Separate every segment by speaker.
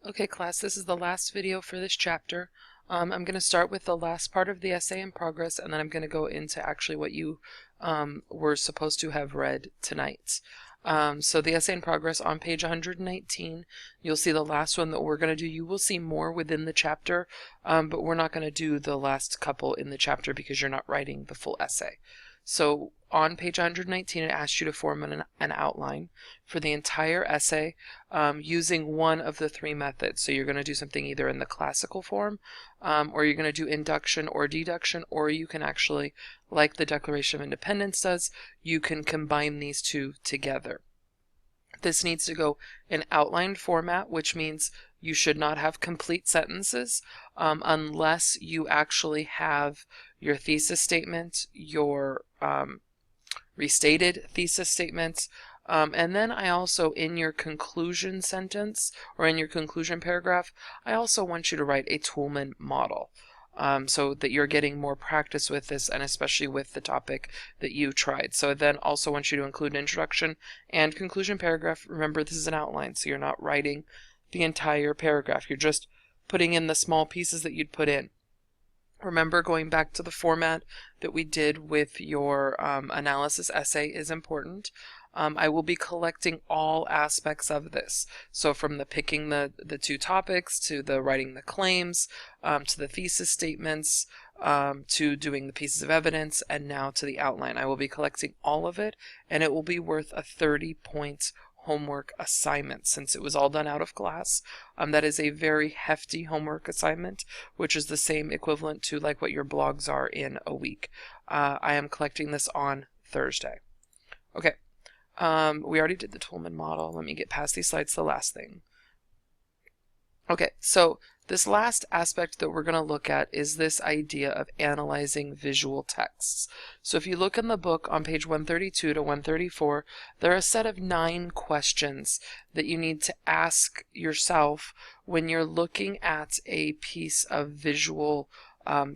Speaker 1: Okay, class, this is the last video for this chapter. I'm going to start with the last part of the essay in progress, and then I'm going to go into actually what you were supposed to have read tonight. So the essay in progress on page 119, you'll see the last one that we're going to do. You will see more within the chapter, but we're not going to do the last couple in the chapter because you're not writing the full essay. So on page 119, it asks you to form an outline for the entire essay using one of the three methods. So you're going to do something either in the classical form, or you're going to do induction or deduction, or you can actually, like the Declaration of Independence does, you can combine these two together. This needs to go in outlined format, which means you should not have complete sentences unless you actually have your thesis statement, your restated thesis statements, and then I also, in your conclusion sentence or in your conclusion paragraph, I also want you to write a Toulmin model. So that you're getting more practice with this, and especially with the topic that you tried. So then also want you to include an introduction and conclusion paragraph. Remember, this is an outline, so you're not writing the entire paragraph. You're just putting in the small pieces that you'd put in. Remember, going back to the format that we did with your analysis essay is important. I will be collecting all aspects of this. So from the picking the two topics, to the writing the claims, to the thesis statements, to doing the pieces of evidence, and now to the outline. I will be collecting all of it, and it will be worth a 30-point homework assignment. Since it was all done out of class, that is a very hefty homework assignment, which is the same equivalent to like what your blogs are in a week. I am collecting this on Thursday. Okay. We already did the Toulmin model. Let me get past these slides, the last thing. Okay, so this last aspect that we're going to look at is this idea of analyzing visual texts. So if you look in the book on page 132 to 134, there are a set of 9 questions that you need to ask yourself when you're looking at a piece of visual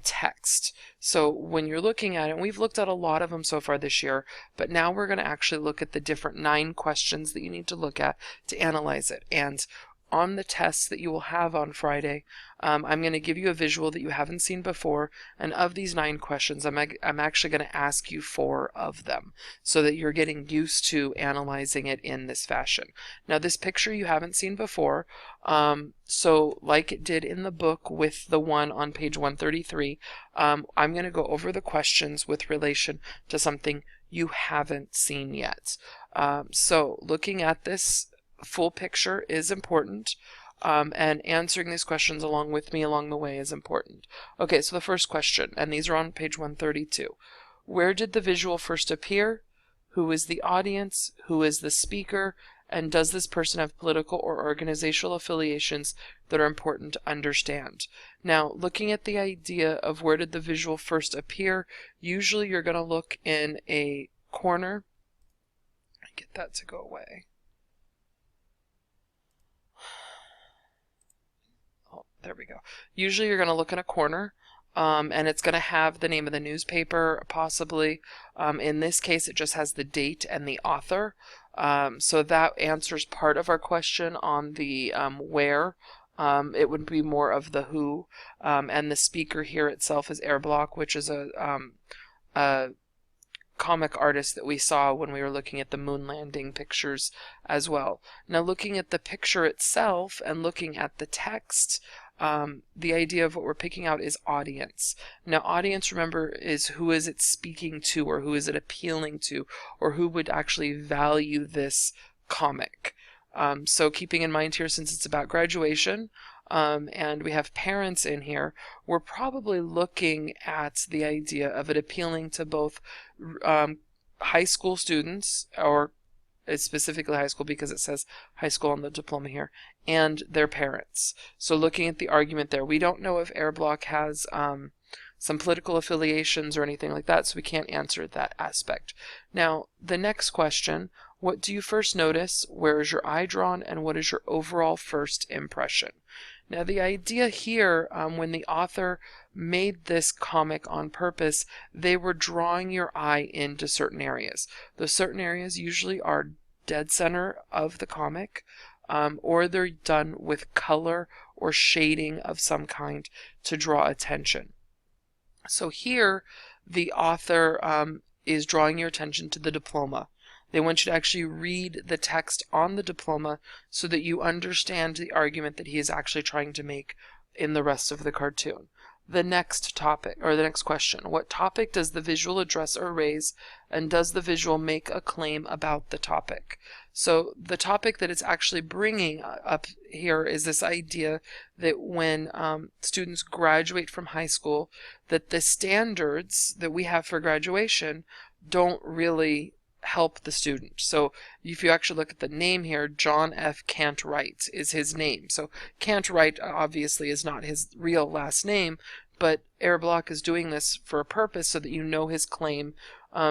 Speaker 1: text. So when you're looking at it, and we've looked at a lot of them so far this year, but now we're going to actually look at the different 9 questions that you need to look at to analyze it. And on the tests that you will have on Friday, I'm going to give you a visual that you haven't seen before, and of these 9 questions, I'm actually going to ask you 4 of them, so that you're getting used to analyzing it in this fashion. Now, this picture you haven't seen before, so like it did in the book with the one on page 133, I'm going to go over the questions with relation to something you haven't seen yet. So looking at this full picture is important, and answering these questions along with me along the way is important. Okay, so the first question, and these are on page 132. Where did the visual first appear? Who is the audience? Who is the speaker? And does this person have political or organizational affiliations that are important to understand? Now, looking at the idea of where did the visual first appear, usually you're going to look in a corner. Get that to go away. There we go. Usually you're going to look in a corner, and it's going to have the name of the newspaper, possibly. In this case, it just has the date and the author. So that answers part of our question on the where. It would be more of the who, and the speaker here itself is Airblock, which is a comic artist that we saw when we were looking at the moon landing pictures as well. Now, looking at the picture itself and looking at the text, the idea of what we're picking out is audience. Now, audience, remember, is who is it speaking to, or who is it appealing to, or who would actually value this comic. So keeping in mind here, since it's about graduation, and we have parents in here, we're probably looking at the idea of it appealing to both high school students, or specifically high school because it says high school on the diploma here, and their parents. So looking at the argument there, we don't know if Airblock has some political affiliations or anything like that, so we can't answer that aspect. Now, the next question, what do you first notice? Where is your eye drawn? And what is your overall first impression? Now, the idea here, when the author made this comic on purpose, they were drawing your eye into certain areas. Those certain areas usually are dead center of the comic. or they're done with color or shading of some kind to draw attention. So here the author is drawing your attention to the diploma. They want you to actually read the text on the diploma so that you understand the argument that he is actually trying to make in the rest of the cartoon. The next topic, or the next question, what topic does the visual address or raise, and does the visual make a claim about the topic? So the topic that it's actually bringing up here is this idea that when students graduate from high school, that the standards that we have for graduation don't really help the student. So if you actually look at the name here, John F. Can't Write is his name. So Can't Write obviously is not his real last name, but Block is doing this for a purpose so that you know his claim,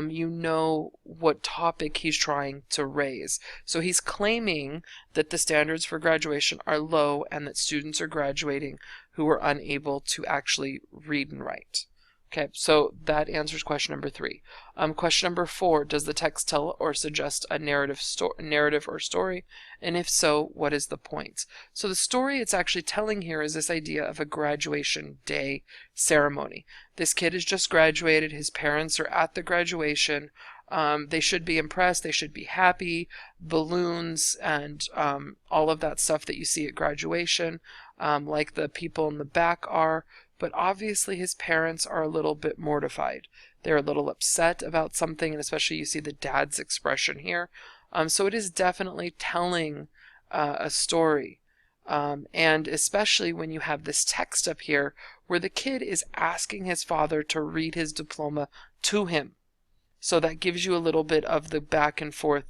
Speaker 1: you know what topic he's trying to raise. So he's claiming that the standards for graduation are low and that students are graduating who are unable to actually read and write. Okay, so that answers question number 3. Question number 4, does the text tell or suggest a narrative or story? And if so, what is the point? So the story it's actually telling here is this idea of a graduation day ceremony. This kid has just graduated. His parents are at the graduation. They should be impressed. They should be happy. Balloons and all of that stuff that you see at graduation, like the people in the back are. But obviously his parents are a little bit mortified. They're a little upset about something, and especially you see the dad's expression here. So it is definitely telling a story. And especially when you have this text up here where the kid is asking his father to read his diploma to him. So that gives you a little bit of the back and forth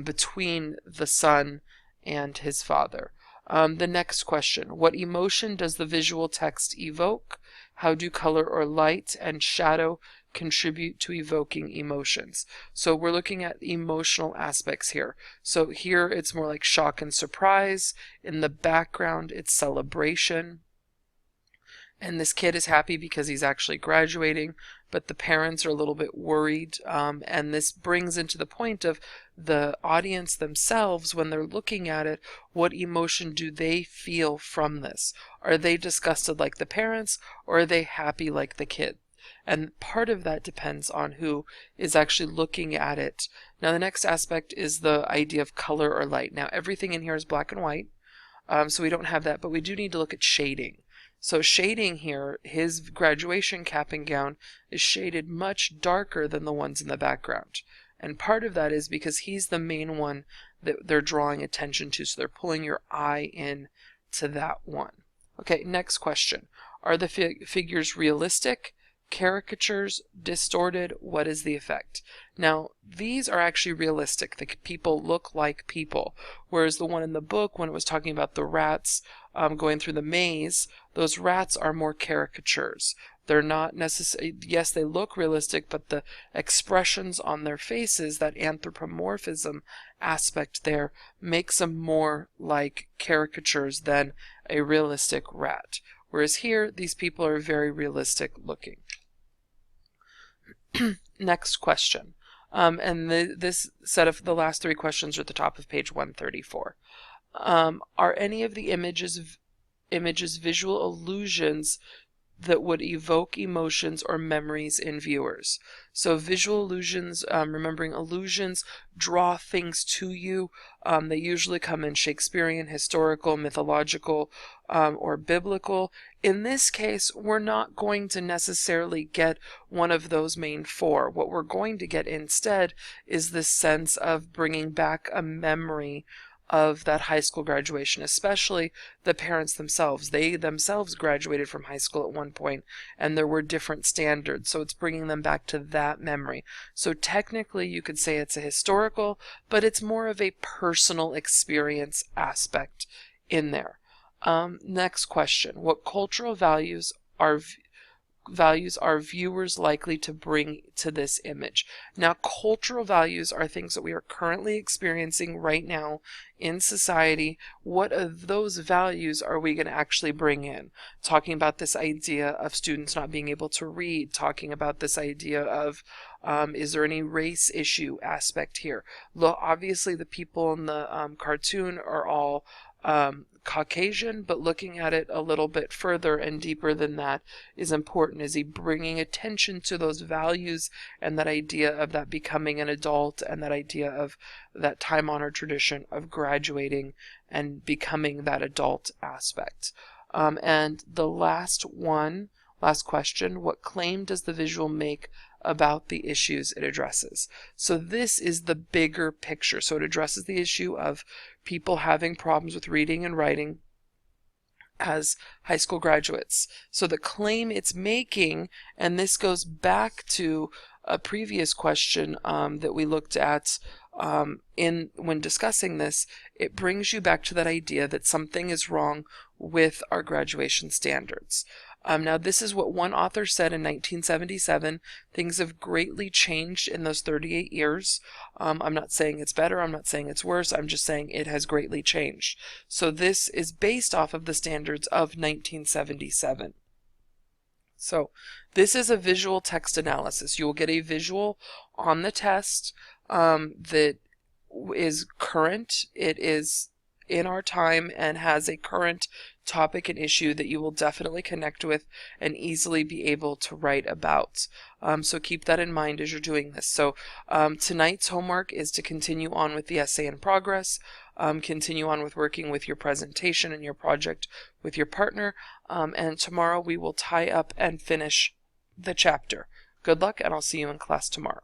Speaker 1: between the son and his father. The next question, what emotion does the visual text evoke? How do color or light and shadow contribute to evoking emotions? So we're looking at emotional aspects here. So here it's more like shock and surprise. In the background, it's celebration. And this kid is happy because he's actually graduating, but the parents are a little bit worried. And this brings into the point of the audience themselves, when they're looking at it, what emotion do they feel from this? Are they disgusted like the parents, or are they happy like the kid? And part of that depends on who is actually looking at it. Now, the next aspect is the idea of color or light. Now, everything in here is black and white, so we don't have that, but we do need to look at shading. So shading here, his graduation cap and gown is shaded much darker than the ones in the background. And part of that is because he's the main one that they're drawing attention to, so they're pulling your eye in to that one. Okay, next question. Are the figures realistic, caricatures, distorted? What is the effect? Now, these are actually realistic. The people look like people, whereas the one in the book, when it was talking about the rats going through the maze, those rats are more caricatures. They're not necessarily, yes, they look realistic, but the expressions on their faces, that anthropomorphism aspect there, makes them more like caricatures than a realistic rat. Whereas here, these people are very realistic looking. Next question. And this set of the last 3 questions are at the top of page 134. Are any of the images visual illusions that would evoke emotions or memories in viewers? So visual illusions, remembering illusions draw things to you. They usually come in Shakespearean, historical, mythological, or biblical. In this case, we're not going to necessarily get one of those main 4. What we're going to get instead is this sense of bringing back a memory of that high school graduation, especially the parents themselves. They themselves graduated from high school at one point, and there were different standards, so it's bringing them back to that memory. So technically you could say it's a historical, but it's more of a personal experience aspect in there. Next question. What cultural values are values are viewers likely to bring to this image? Now, cultural values are things that we are currently experiencing right now in society. What of those values are we going to actually bring in? Talking about this idea of students not being able to read, talking about this idea of is there any race issue aspect here? Look, obviously the people in the cartoon are all Caucasian, but looking at it a little bit further and deeper than that is important. Is he bringing attention to those values and that idea of that becoming an adult and that idea of that time-honored tradition of graduating and becoming that adult aspect? And the last question, what claim does the visual make about the issues it addresses? So this is the bigger picture. So it addresses the issue of people having problems with reading and writing as high school graduates. So the claim it's making, and this goes back to a previous question that we looked at when discussing this, it brings you back to that idea that something is wrong with our graduation standards. Now, this is what one author said in 1977. Things have greatly changed in those 38 years. I'm not saying it's better. I'm not saying it's worse. I'm just saying it has greatly changed. So this is based off of the standards of 1977. So this is a visual text analysis. You will get a visual on the test that is current. It is in our time and has a current topic and issue that you will definitely connect with and easily be able to write about. So keep that in mind as you're doing this. So tonight's homework is to continue on with the essay in progress, continue on with working with your presentation and your project with your partner, and tomorrow we will tie up and finish the chapter. Good luck, and I'll see you in class tomorrow.